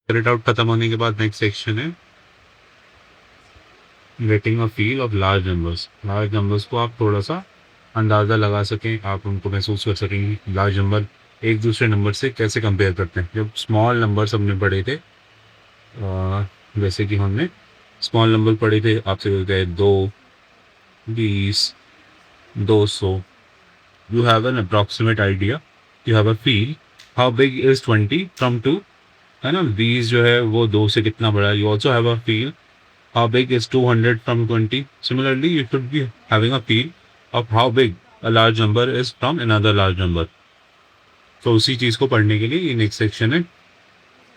It out खत्म होने के बाद नेक्स्ट सेक्शन है getting a feel of large numbers. Large numbers को आप थोड़ा सा अंदाज़ा लगा सकें, आप उनको महसूस कर सकेंगे। लार्ज नंबर एक दूसरे नंबर से कैसे कंपेयर करते हैं। जब स्मॉल नंबर्स हमने पढ़े थे, जैसे कि हमने स्मॉल नंबर पढ़े थे, आपसे गए 2, 20, 200, you have an approximate idea, you have a feel how big is 20 from 2, है ना। 20 जो है वो 2 से कितना बड़ा है। You also have a feel how big is 200 from 20. Similarly, you should be having a feel of how big a large number is from another large number. तो उसी चीज़ को पढ़ने के लिए ये नेक्स्ट सेक्शन है।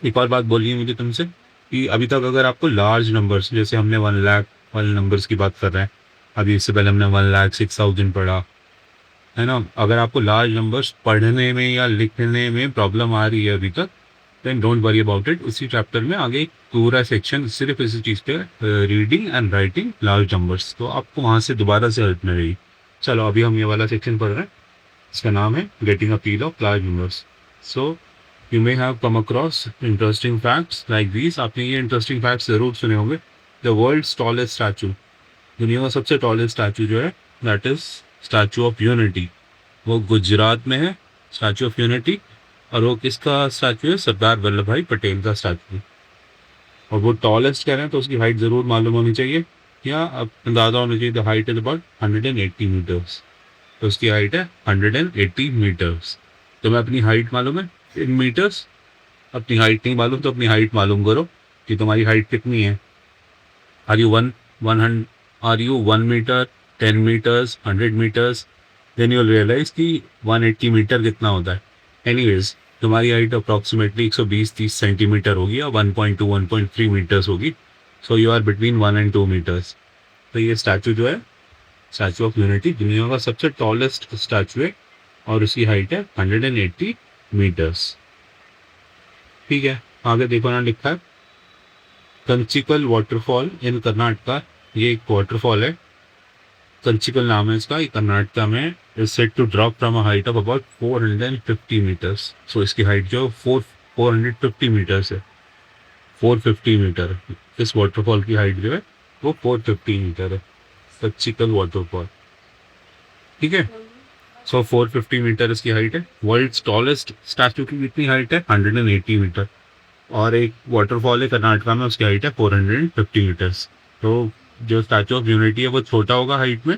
एक और बात बोलिए मुझे तुमसे कि अभी तक अगर आपको लार्ज नंबर्स, जैसे हमने 1 लाख वाले नंबर्स की बात कर रहे हैं, अभी इससे पहले हमने 1,06,000 पढ़ा, है ना। अगर आपको लार्ज नंबर्स पढ़ने में या लिखने में प्रॉब्लम आ रही है अभी तक, then don't worry about it. उसी चैप्टर में आगे एक पूरा सेक्शन सिर्फ इसी चीज़ पे, reading and writing large numbers, तो आपको वहाँ से दोबारा से हेल्प मिलेगी। चलो अभी हम ये वाला सेक्शन पढ़ रहे हैं, इसका नाम है getting a feel of large numbers. So you may have come across interesting facts like these. आपने ये इंटरेस्टिंग फैक्ट्स जरूर सुने होंगे। द वर्ल्ड्स टॉलेस्ट स्टैचू, दुनिया का सबसे टॉलेस्ट स्टैचू जो है, that is statue of unity. वो गुजरात में है, स्टैचू ऑफ यूनिटी। और वो किसका स्टैचू है? सरदार वल्लभ भाई पटेल का स्टैचू है। और वो टॉलेस्ट कह रहे हैं तो उसकी हाइट ज़रूर मालूम होनी चाहिए, या अब अंदाज़ा होना चाहिए। The height is about 180 metres. तो उसकी हाइट है 180 मीटर्स। तो मैं अपनी हाइट मालूम है इन मीटर्स, अपनी हाइट नहीं मालूम तो अपनी हाइट मालूम करो कि तुम्हारी हाइट कितनी है। Are you 1 metre, 10 metres, 100 metres, then you'll realise कि 180 मीटर कितना होता है। एनीवेज तुम्हारी हाइट अप्रॉक्सीमेटली 120-130 सेंटीमीटर होगी, या 1.2 1.3 मीटर्स होगी। So you are between 1 and 2 metres. तो ये स्टैचू जो है, स्टैचू ऑफ यूनिटी, दुनिया का सबसे टॉलेस्ट स्टैचू है और उसकी हाइट है 180 मीटर्स। ठीक है, आगे देखो ना, लिखा है कंचिकल वाटरफॉल इन कर्नाटका। ये एक वाटरफॉल है, कंचिकल नाम है इसका, ये कर्नाटका में is set to drop from a height of about 450 metres. So इसकी हाइट जो है 450 मीटर्स है, 450 मीटर। इस वाटरफॉल की हाइट जो है वो 450 मीटर है, कंचिकल वाटरफॉल। ठीक है, सो 450 मीटर इसकी हाइट है। वर्ल्ड्स टॉलेस्ट स्टैचू की कितनी हाइट है? 180 मीटर। और एक वाटरफॉल है कर्नाटका में, उसकी हाइट है 450 मीटर्स। तो जो स्टैचू ऑफ यूनिटी है वो छोटा होगा हाइट में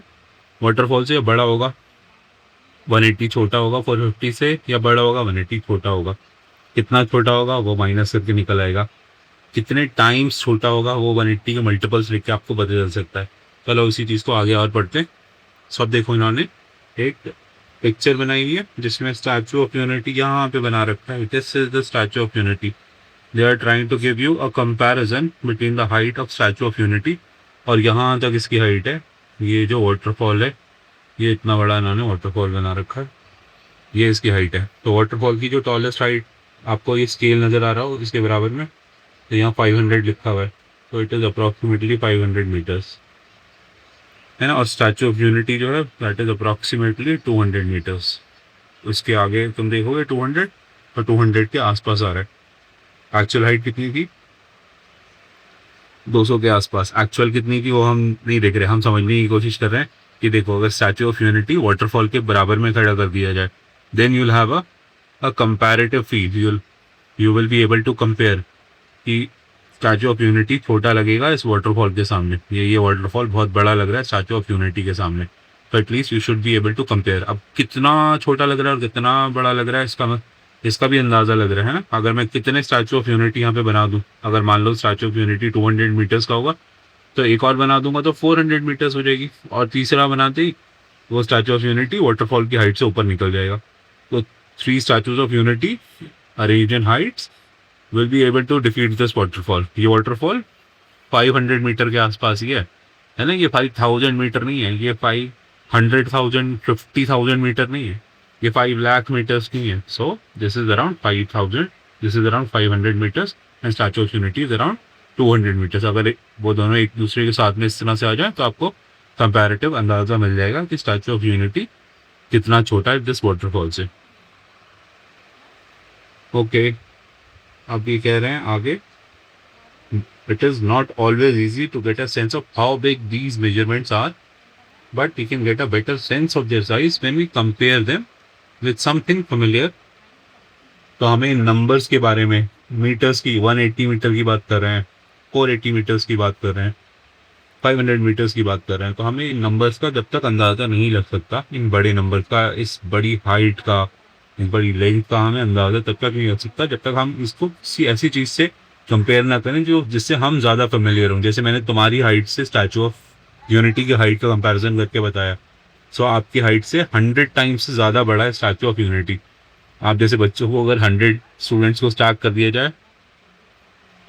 वाटरफॉल से, या बड़ा होगा 180 छोटा होगा 450 से, या बड़ा होगा 180 छोटा होगा। कितना छोटा होगा वो माइनस करके निकल आएगा, कितने टाइम्स छोटा होगा वो 180 के मल्टीपल्स लिख के आपको पता चल सकता है। चलो उसी चीज़ को आगे और पढ़ते हैं। सब देखो, इन्होंने एक पिक्चर बनाई हुई है जिसमें स्टैचू ऑफ यूनिटी यहाँ पे बना रखा है। This is the Statue of Unity. They are trying to give you a comparison between the height of Statue of Unity और यहाँ तक इसकी हाइट है। ये जो वाटरफॉल है, ये इतना बड़ा इन्होंने वाटरफॉल बना रखा है, ये इसकी हाइट है। तो वाटरफॉल की जो टॉलेस्ट हाइट आपको ये स्केल नज़र आ रहा हो इसके बराबर में, तो यहाँ 500 लिखा हुआ है, तो इट इज़ अप्रॉक्सीमेटली 500 मीटर्स, है ना। और स्टैचू ऑफ यूनिटी जो है दैट इज़ अप्रॉक्सीमेटली 200 मीटर्स। उसके आगे तुम देखोगे 200 और 200 के आसपास आ रहा है। एक्चुअल हाइट कितनी थी? 200 के आसपास। एक्चुअल कितनी थी वो हम नहीं देख रहे, हम समझने की कोशिश कर रहे हैं कि देखो अगर स्टैचू ऑफ यूनिटी वाटरफॉल के बराबर में खड़ा कर दिया जाए, then you'll have a comparative feel, you will be able to compare कि स्टैचू ऑफ यूनिटी छोटा लगेगा इस वाटरफॉल के सामने, ये वाटरफॉल बहुत बड़ा लग रहा है स्टैचू ऑफ यूनिटी के सामने। तो at least you should be able to compare. अब कितना छोटा लग रहा है और कितना बड़ा लग रहा है इसका भी अंदाज़ा लग रहा है ना। अगर मैं कितने स्टैचू ऑफ यूनिटी यहाँ पे बना दूँ, अगर मान लो स्टैचू ऑफ यूनिटी 200 मीटर्स का होगा, तो एक और बना दूंगा तो 400 मीटर्स हो जाएगी, और तीसरा बनाते ही वो स्टैचू ऑफ यूनिटी वाटरफॉल की हाइट से ऊपर निकल जाएगा। तो 3 statues of Unity arranged in heights will be able to defeat this waterfall. ये वाटरफॉल 500 मीटर के आसपास ही है ना। ये 5000 मीटर नहीं है, ये 500,000 50,000 मीटर नहीं है, ये 5 लाख मीटर्स नहीं है। So this is around 5,000, this is around 500 metres and Statue of Unity is around 200 metres. अगर वो दोनों एक दूसरे के साथ में इस तरह से आ जाए तो आपको कंपैरेटिव अंदाजा मिल जाएगा कि स्टैचू ऑफ यूनिटी कितना छोटा है दिस वाटरफॉल से। ओके, अब ये कह रहे हैं आगे, it is not always easy to get a sense of how big these measurements are, but we can get a better sense of their size when we compare them with something familiar. तो हमें इन numbers के बारे में, metres की 180 metre की बात कर रहे हैं, 480 मीटर्स की बात कर रहे हैं, 500 मीटर्स की बात कर रहे हैं, तो हमें इन नंबर्स का जब तक अंदाज़ा नहीं लग सकता, इन बड़े नंबर्स का, इस बड़ी हाइट का, इस बड़ी लेंथ का हमें अंदाज़ा तब तक नहीं लग सकता जब तक हम इसको किसी ऐसी चीज़ से कंपेयर ना करें जो जिससे हम ज़्यादा फेमिलियर हों। जैसे मैंने तुम्हारी हाइट से स्टैचू ऑफ यूनिटी की हाइट का कंपैरिजन करके बताया, सो आपकी हाइट से 100 टाइम्स से ज़्यादा बड़ा है स्टैचू ऑफ यूनिटी। आप जैसे बच्चों को अगर 100 स्टूडेंट्स को स्टार्ट कर दिया जाए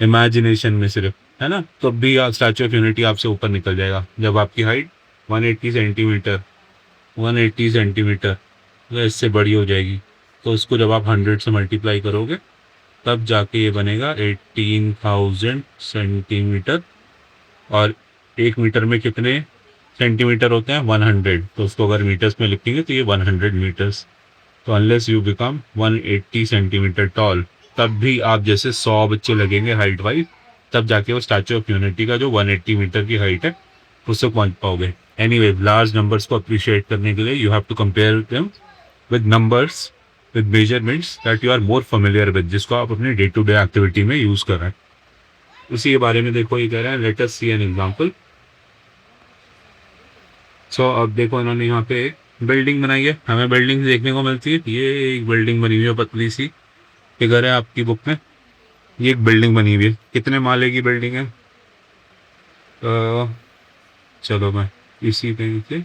इमेजिनेशन में सिर्फ, है ना, तो भी स्टैचू ऑफ यूनिटी आपसे ऊपर निकल जाएगा। जब आपकी हाइट 180 सेंटीमीटर, 180 सेंटीमीटर या इससे बड़ी हो जाएगी, तो उसको जब आप 100 से मल्टीप्लाई करोगे तब जाके ये बनेगा 18,000 सेंटीमीटर। और 1 मीटर में कितने सेंटीमीटर होते हैं? 100। तो उसको अगर मीटर्स में लिखेंगे तो ये 100 मीटर्स। तो unless you become 180 centimetre toll, तब भी आप जैसे 100 बच्चे लगेंगे हाइट वाइज, तब जाके वो स्टैचू ऑफ यूनिटी का जो 180 मीटर की हाइट है उससे पहुंच पाओगे। एनीवे, लार्ज नंबर्स को अप्रिशिएट करने के लिए you have to compare them with numbers, with measurements that you are more familiar with, जिसको आप अपने डे टू डे एक्टिविटी में यूज कर रहे हैं। उसी के बारे में देखो, ये कह रहे हैं let us see an example. So अब देखो, इन्होंने यहाँ पे बिल्डिंग बनाई है, हमें बिल्डिंग देखने को मिलती है। ये एक बिल्डिंग बनी हुई है पतली सी, फिगर है आपकी बुक में। ये एक बिल्डिंग बनी हुई है, कितने माले की बिल्डिंग है? चलो मैं इसी पे से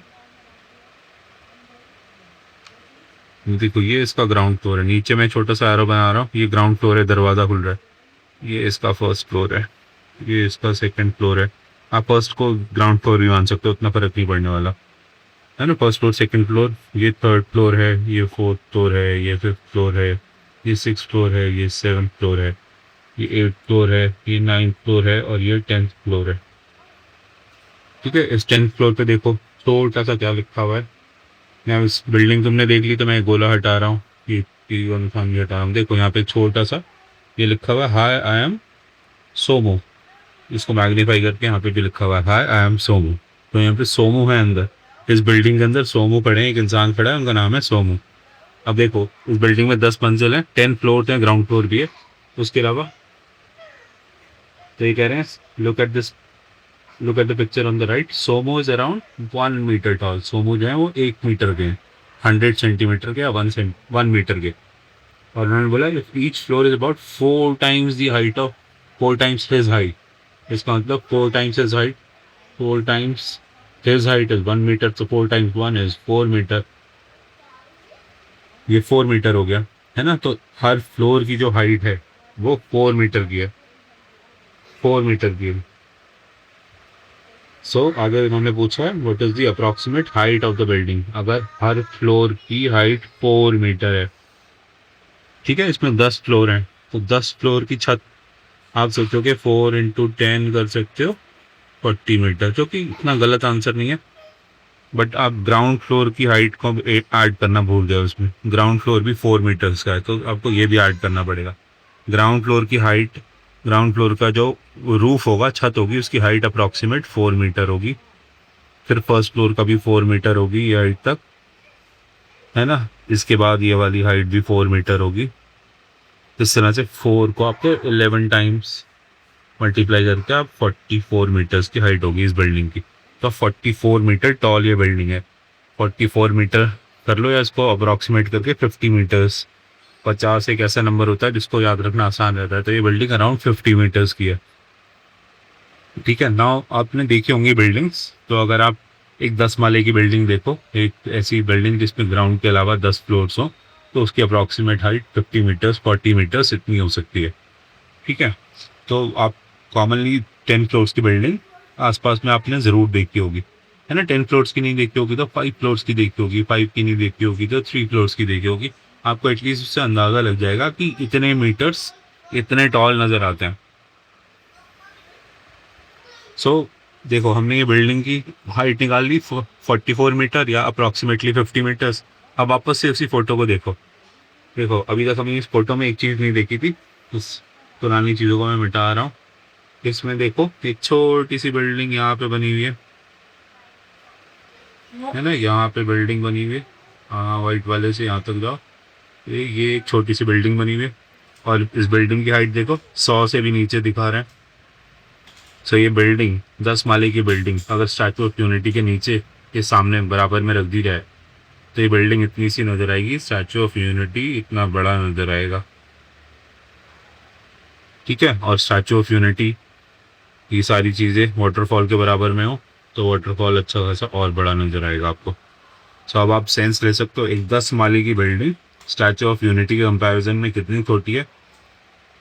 देखो, ये इसका ग्राउंड फ्लोर है। नीचे मैं छोटा सा एरो बना रहा हूँ, ये ग्राउंड फ्लोर है, दरवाज़ा खुल रहा है। ये इसका फर्स्ट फ्लोर है, ये इसका सेकंड फ्लोर है। आप फर्स्ट को ग्राउंड फ्लोर भी मान सकते हो, उतना फर्क नहीं पड़ने वाला है ना। फर्स्ट फ्लोर, सेकंड फ्लोर, ये थर्ड फ्लोर है, ये फोर्थ फ्लोर है, ये फिफ्थ फ्लोर है, ये सिक्स फ्लोर है, ये सेवन्थ फ्लोर है, ये 8th फ्लोर है, ये 9th फ्लोर है और ये 10th फ्लोर है। ठीक है, इस 10th फ्लोर पे देखो छोटा सा क्या लिखा हुआ है। मैं इस बिल्डिंग तुमने देख ली तो मैं गोला हटा रहा हूँ, ये हटा रहा हूँ। देखो यहाँ पे छोटा सा ये लिखा हुआ है, हाय आई एम सोमो। इसको मैग्नीफाई करके यहाँ पे भी लिखा हुआ है, हाय आई एम सोमो। तो यहाँ पे सोमो है अंदर, इस बिल्डिंग के अंदर सोमो खड़े हैं, एक इंसान खड़ा है, उनका नाम है सोमो। अब देखो, इस बिल्डिंग में 10 मंजिल है, 10 फ्लोर है, ग्राउंड फ्लोर भी है उसके अलावा। तो ये कह रहे हैं look at the picture on the right, सोमो इज अराउंड 1 मीटर टॉल। सोमो जो है वो 1 मीटर के, 100 सेंटीमीटर के या 1 मीटर के। और उन्होंने बोला each floor is about 4 times the height of 4 times his height. इसका मतलब 4 times his height, 4 times his height is 1 metre, तो 4 टाइम्स 1 इज 4 मीटर। ये 4 मीटर हो गया, है ना। तो हर फ्लोर की जो हाइट है वो 4 मीटर की है, 4 मीटर की है। सो अगर इन्होंने पूछा है what is the approximate height of the building, अगर हर फ्लोर की हाइट 4 मीटर है, ठीक है, इसमें 10 फ्लोर हैं, तो 10 फ्लोर की छत आप सोचोगे 4 इंटू 10 कर सकते हो 40 मीटर, जो कि इतना गलत आंसर नहीं है। बट आप ग्राउंड फ्लोर की हाइट को ऐड करना भूल गए, उसमें ग्राउंड फ्लोर भी 4 मीटर्स का है, तो आपको ये भी ऐड करना पड़ेगा। ग्राउंड फ्लोर की हाइट, ग्राउंड फ्लोर का जो रूफ होगा, छत होगी, उसकी हाइट अप्रॉक्सीमेट 4 मीटर होगी। फिर फर्स्ट फ्लोर का भी 4 मीटर होगी ये हाइट तक, है ना। इसके बाद ये वाली हाइट भी 4 मीटर होगी। इस तरह से 4 को आपको 11 टाइम्स मल्टीप्लाई करके आप 44 मीटर्स की हाइट होगी इस बिल्डिंग की। तो 44 मीटर टॉल ये बिल्डिंग है। 44 मीटर कर लो, या इसको अप्रॉक्सीमेट करके 50 मीटर्स। 50 एक ऐसा नंबर होता है जिसको याद रखना आसान रहता है, तो ये बिल्डिंग अराउंड 50 मीटर्स की है। ठीक है, नाउ आपने देखी होंगी बिल्डिंग्स, तो अगर आप एक 10 माले की बिल्डिंग देखो, एक ऐसी बिल्डिंग जिसमें ग्राउंड के अलावा 10 फ्लोर्स हो, तो उसकी अप्रॉक्सीमेट हाइट 50 मीटर्स, 40 मीटर्स इतनी हो सकती है। ठीक है, तो आप कॉमनली 10 फ्लोर्स की बिल्डिंग आसपास में आपने ज़रूर देखी होगी, है ना। 10 फ्लोर्स की नहीं देखी होगी तो 5 फ्लोर्स की देखी होगी, 5 की नहीं देखी होगी तो 3 फ्लोर्स की देखी होगी। आपको एटलीस्ट उससे अंदाज़ा लग जाएगा कि इतने मीटर्स, इतने टॉल नज़र आते हैं। सो देखो, हमने ये बिल्डिंग की हाइट निकाल ली 44 मीटर या अप्रॉक्सीमेटली 50 मीटर्स। अब वापस से उसी फोटो को देखो। देखो, अभी तक हमने इस फोटो में एक चीज़ नहीं देखी थी, पुरानी चीज़ों को मैं मिटा रहा हूँ। इसमें देखो एक छोटी सी बिल्डिंग यहाँ पे बनी हुई है ना, यहाँ पे बिल्डिंग बनी हुई है। हाँ, वाइट वाले से यहाँ तक जाओ, ये एक छोटी सी बिल्डिंग बनी हुई है और इस बिल्डिंग की हाइट देखो 100 से भी नीचे दिखा रहे हैं। सो ये बिल्डिंग 10 माले की बिल्डिंग अगर स्टैचू ऑफ यूनिटी के नीचे के सामने बराबर में रख दी जाए तो ये बिल्डिंग इतनी सी नज़र आएगी, स्टैचू ऑफ यूनिटी इतना बड़ा नज़र आएगा। ठीक है, और स्टैचू ऑफ यूनिटी ये सारी चीज़ें वाटरफॉल के बराबर में हो तो वाटरफॉल अच्छा खासा और बड़ा नज़र आएगा आपको। सो अब आप सेंस ले सकते हो एक 10 माले की बिल्डिंग स्टैचू ऑफ यूनिटी के कंपैरिजन में कितनी छोटी है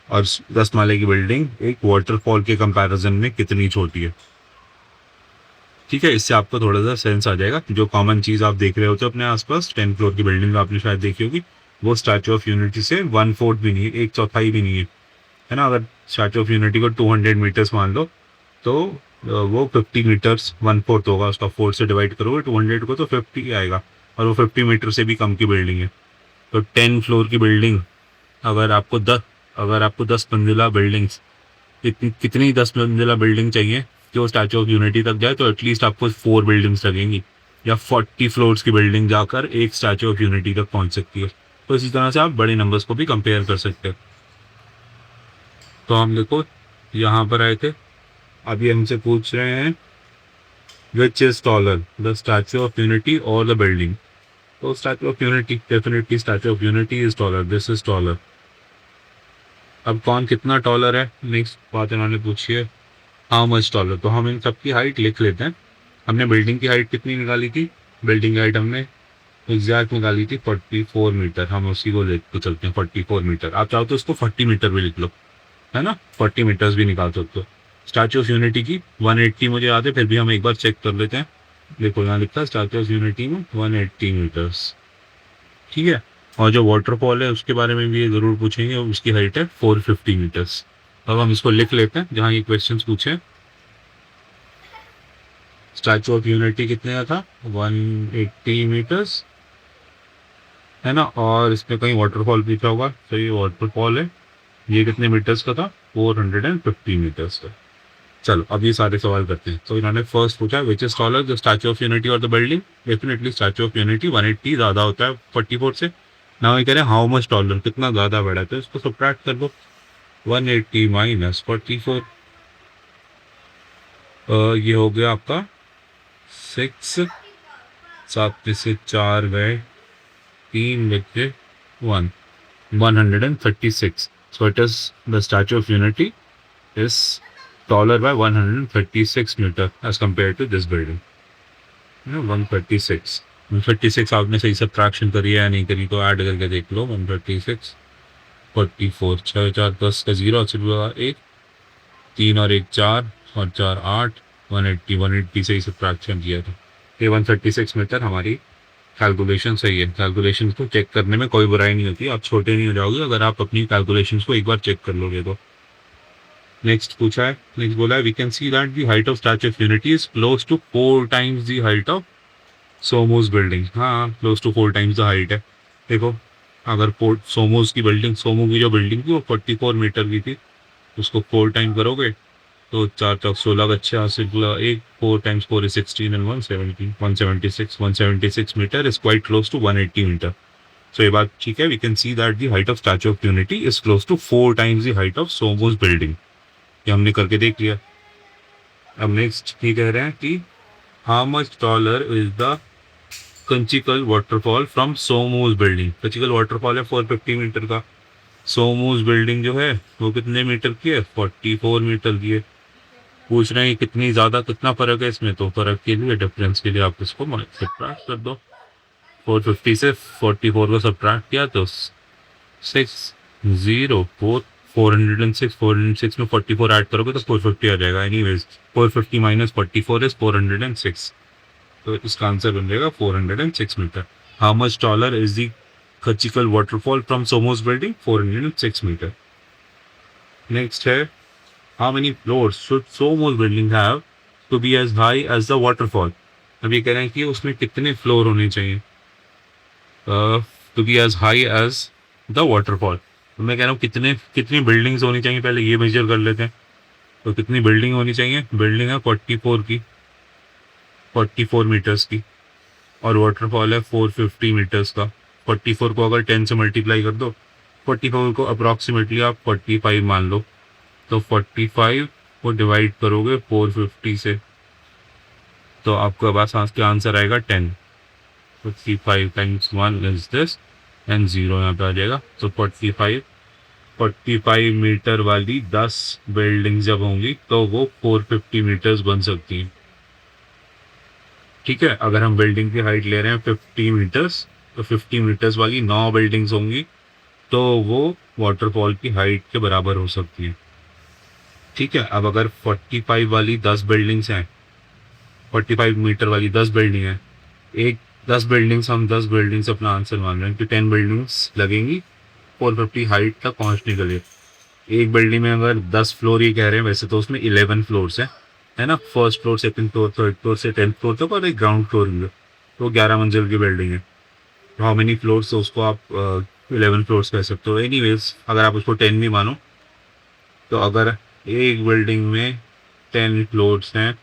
और 10 माले की बिल्डिंग एक वाटरफॉल के कंपैरिजन में कितनी छोटी है। ठीक है, इससे आपको थोड़ा सा सेंस आ जाएगा। जो कॉमन चीज़ आप देख रहे होते हो अपने आसपास 10 फ्लोर की बिल्डिंग आपने शायद देखी होगी, वो स्टैचू ऑफ यूनिटी से 1/4 भी नहीं है, एक चौथाई भी नहीं है ना। अगर स्टैचू ऑफ यूनिटी को 200 मीटर्स मान लो तो वो 50 मीटर्स 1/4 होगा, उसका 4 से डिवाइड करोगे 200 को तो 50 आएगा और वो 50 मीटर से भी कम की बिल्डिंग है। तो 10 फ्लोर की बिल्डिंग अगर आपको 10 मंजिला बिल्डिंग्स कितनी 10 मंजिला बिल्डिंग चाहिए जो स्टैचू ऑफ यूनिटी तक जाए, तो एटलीस्ट आपको 4 बिल्डिंग्स लगेंगी या 40 फ्लोर्स की बिल्डिंग जाकर एक स्टैचू ऑफ यूनिटी तक पहुंच सकती है। तो इसी तरह से आप बड़े नंबर्स को भी कंपेयर कर सकते हैं। तो हम देखो यहाँ पर आए थे, अभी हमसे पूछ रहे हैं विच is taller the Statue of Unity और द बिल्डिंग। तो statue of unity, definitely Statue of Unity is taller, this is taller. अब कौन कितना टॉलर है, नेक्स्ट बात इन्होंने पूछी है हाउ मच टॉलर। तो हम इन सब की हाइट लिख लेते हैं। हमने बिल्डिंग की हाइट कितनी निकाली थी, बिल्डिंग की हाइट हमने एग्जैक्ट निकाली थी 44 मीटर, हम उसी को लेकर चलते हैं 44 मीटर। आप चाहो तो इसको 40 मीटर भी लिख लो, है ना, 40 मीटर्स भी निकाल सकते हो। स्टैचू ऑफ यूनिटी की 180 मुझे याद है, फिर भी हम एक बार चेक कर लेते हैं। देखो यहाँ लिखा है स्टैचू ऑफ यूनिटी में 180 मीटर्स। ठीक है, और जो वाटरफॉल है उसके बारे में भी ये ज़रूर पूछेंगे, उसकी हाइट है 450 मीटर्स। अब हम इसको लिख लेते हैं जहाँ ये क्वेश्चन पूछे। स्टैचू ऑफ यूनिटी कितने का था, 180 मीटर्स, है ना, और इसमें कहीं वाटरफॉल पूछा होगा, तो ये वाटरफॉल है, ये कितने मीटर्स का था, 450 मीटर्स का। चलो अब ये सारे सवाल करते हैं। तो इन्होंने फर्स्ट पूछा which is taller the Statue of Unity और the building. Definitely Statue of Unity 180 ज़्यादा होता है 44 से। ना ये कह रहे हैं हाउ मच टॉलर, कितना ज़्यादा बड़ा है, तो इसको सब्ट्रैक्ट कर दो, 180 माइनस 44, ये हो गया आपका 6, 7 में से 4 गए, 3 बचे 1, 136। So it is the Statue of Unity is taller by 136 meter as compared to this building. 136, 136 आपने सही सब्ट्रैक्शन करी है या नहीं करी तो ऐड करके देख लो। 136, 44, 6 4 10 का 0 1, 3 और 1 4 और 4 8, 180 से ही सब्ट्रैक्शन किया था। ये 136 मीटर हमारी कैलकुलेशन सही है। कैलकुलेशन को चेक करने में कोई बुराई नहीं होती, आप छोटे नहीं हो जाओगे अगर आप अपनी कैलकुलेशंस को एक बार चेक कर लोगे तो। नेक्स्ट पूछा है, नेक्स्ट बोला है we can see that the height of Statue of Unity is close to 4 times the height of Somos building. हाँ, close to 4 times the height है। देखो अगर सोमोस की बिल्डिंग, सोमो की जो बिल्डिंग थी वो 44 मीटर की थी, उसको 4 टाइम करोगे तो 4 चौक 16 बच्चे हासिल, 4 times 4 is 16 and 170, 176 metre is quite close to 180 metre. So ये बात ठीक है, we can see that the height of Statue of Unity is close to 4 times the height of Somo's building। ये हमने करके देख लिया। अब नेक्स्ट ये कह रहे हैं कि how much taller is the Kunchikal waterfall from सोमोस building. Kunchikal waterfall है 450 मीटर का, सोमोस बिल्डिंग जो है वो कितने मीटर की है, 44 मीटर की है। पूछ रहे हैं कितनी ज़्यादा कितना फ़र्क है इसमें, तो फ़र्क के लिए, डिफरेंस के लिए आप इसको सब्ट्रैक्ट कर दो। 450 से 44 को सब्ट्रैक्ट किया तो 406 में 44 ऐड करोगे तो 450 आ जाएगा। एनीवेज 450 माइनस 44 इज 406, तो इसका आंसर बन जाएगा 406 metre. How much taller is the कंचिकल waterfall from सोमोस building, 406 metre. Next है how many floors should Somo's building have to be as high as the waterfall। अब ये कह रहे हैं कि उसमें कितने फ्लोर होने चाहिए to be as high as the waterfall। तो मैं कह रहा हूँ कितनी बिल्डिंग्स होनी चाहिए, पहले ये मेजर कर लेते हैं। तो कितनी बिल्डिंग होनी चाहिए? बिल्डिंग है 44 की, 44 मीटर्स की, और वाटरफॉल है 450 मीटर्स का। 44 को अगर 10 से मल्टीप्लाई कर दो, 44 को अप्रॉक्सीमेटली आप 45 मान लो, तो 45 को डिवाइड करोगे 450 से, तो आपके पास क्या आंसर आएगा? 10। 55 टाइम्स 1 इज दिस, एंड 0 यहाँ पे आ जाएगा। तो 45 मीटर वाली 10 बिल्डिंग जब होंगी तो वो 450 मीटर्स बन सकती हैं। ठीक है, अगर हम बिल्डिंग की हाइट ले रहे हैं 50 मीटर्स, तो 50 मीटर्स वाली 9 बिल्डिंग्स होंगी तो वो वाटरफॉल की हाइट के बराबर हो सकती है। ठीक है, अब अगर 45 वाली 10 बिल्डिंग्स हैं, 45 मीटर वाली 10 बिल्डिंग है, एक 10 बिल्डिंग्स अपना आंसर मान रहे हैं कि 10 बिल्डिंग्स लगेंगी 450 हाइट तक पहुंचने के लिए। एक बिल्डिंग में अगर 10 फ्लोर ही कह रहे हैं, वैसे तो उसमें 11 फ्लोर्स है ना, first floor, second floor, third floor से 10th फ्लोर तक, और एक ग्राउंड फ्लोर भी है, तो 11 मंजिल की बिल्डिंग है। तो हाउ मेनी फ्लोर्स, तो उसको आप 11 फ्लोर्स कह सकते हो। एनीवेज, अगर आप उसको 10 भी मानो, तो अगर एक बिल्डिंग में 10 फ्लोर्स हैं,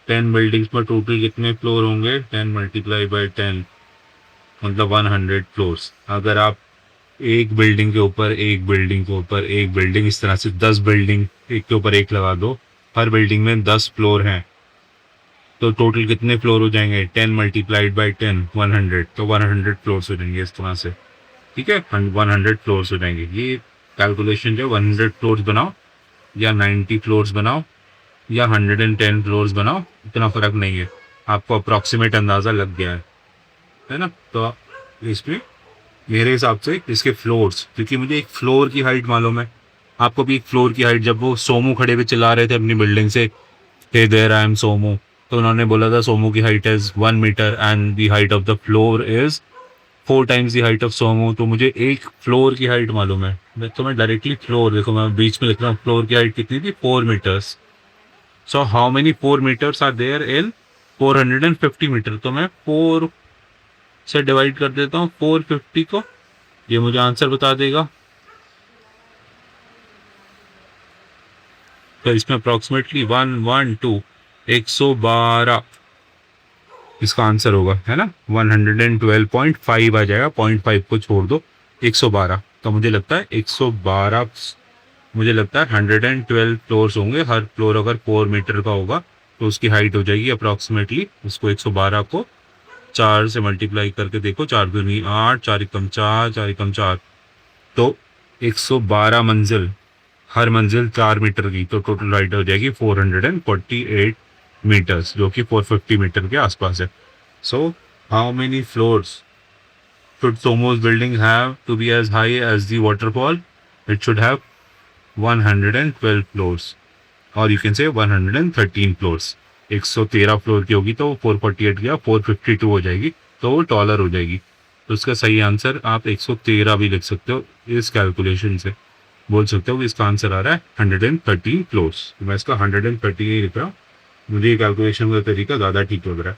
10 बिल्डिंग्स में टोटल कितने फ्लोर होंगे? 10 मल्टीप्लाई बाई 10, मतलब 100 फ्लोर्स। अगर आप एक बिल्डिंग के ऊपर एक बिल्डिंग के ऊपर एक बिल्डिंग, इस तरह से 10 बिल्डिंग एक के ऊपर एक लगा दो, हर बिल्डिंग में 10 फ्लोर हैं, तो टोटल कितने फ्लोर हो जाएंगे? 10 मल्टीप्लाइड बाई 10, 100, तो 100 फ्लोर्स हो जाएंगे इस तरह से। ठीक है, 100 फ्लोर्स हो जाएंगे। ये कैलकुलेशन जो 100 फ्लोर्स बनाओ या 90 फ्लोर्स बनाओ या 110 फ्लोर्स बनाओ, इतना फर्क नहीं है, आपको अप्रॉक्सीमेट अंदाजा लग गया है ना। तो इसमें मेरे हिसाब से इसके फ्लोर्स, क्योंकि मुझे एक फ्लोर की हाइट मालूम है, आपको भी एक फ्लोर की हाइट, जब वो सोमू खड़े हुए चिल्ला रहे थे अपनी बिल्डिंग से, hey there I am Somu, तो उन्होंने बोला था सोमू की height is 1 metre and the height of the floor is 4 times the height of Somu. तो मुझे एक फ्लोर की हाइट मालूम है, तो मैं डायरेक्टली फ्लोर, देखो मैं बीच में लिख रहा हूँ, फ्लोर की हाइट कितनी थी? 4 metres. So how many 4 metres are there in 450 metre, तो मैं 4 से डिवाइड कर देता हूँ 450 को, ये मुझे आंसर बता देगा। तो इसमें अप्रोक्सीमेटली 112 इसका आंसर होगा, है ना। 112.5 आ जाएगा, 0.5 को छोड़ दो, 112। तो मुझे लगता है 112, मुझे लगता है 112 फ्लोर्स होंगे। हर फ्लोर अगर 4 मीटर का होगा तो उसकी हाइट हो जाएगी अप्रॉक्सीमेटली, उसको 112 को 4 से मल्टीप्लाई करके देखो, 4 दूनी 8, 4 एकम 4, 4 एकम 4, तो 112 मंजिल, हर मंजिल 4 मीटर की, तो टोटल हाइट हो जाएगी 448 मीटर्स, जो कि 450 मीटर के आसपास है। सो how many floors should Somo's building have to be as high as the waterfall? It should have 112 floors, or you can say 113 floors। 113 floor की होगी तो 448 गया 452 हो जाएगी, तो वो टॉलर हो जाएगी। तो उसका सही आंसर आप 113 भी लिख सकते हो। इस कैलकुलेशन से बोल सकते हो कि इसका आंसर आ रहा है 113 फ्लोर्स। मैं इसका 113 ही लिख रहा हूँ, मुझे ये कैलकुलेशन का तरीका ज़्यादा ठीक लग रहा है।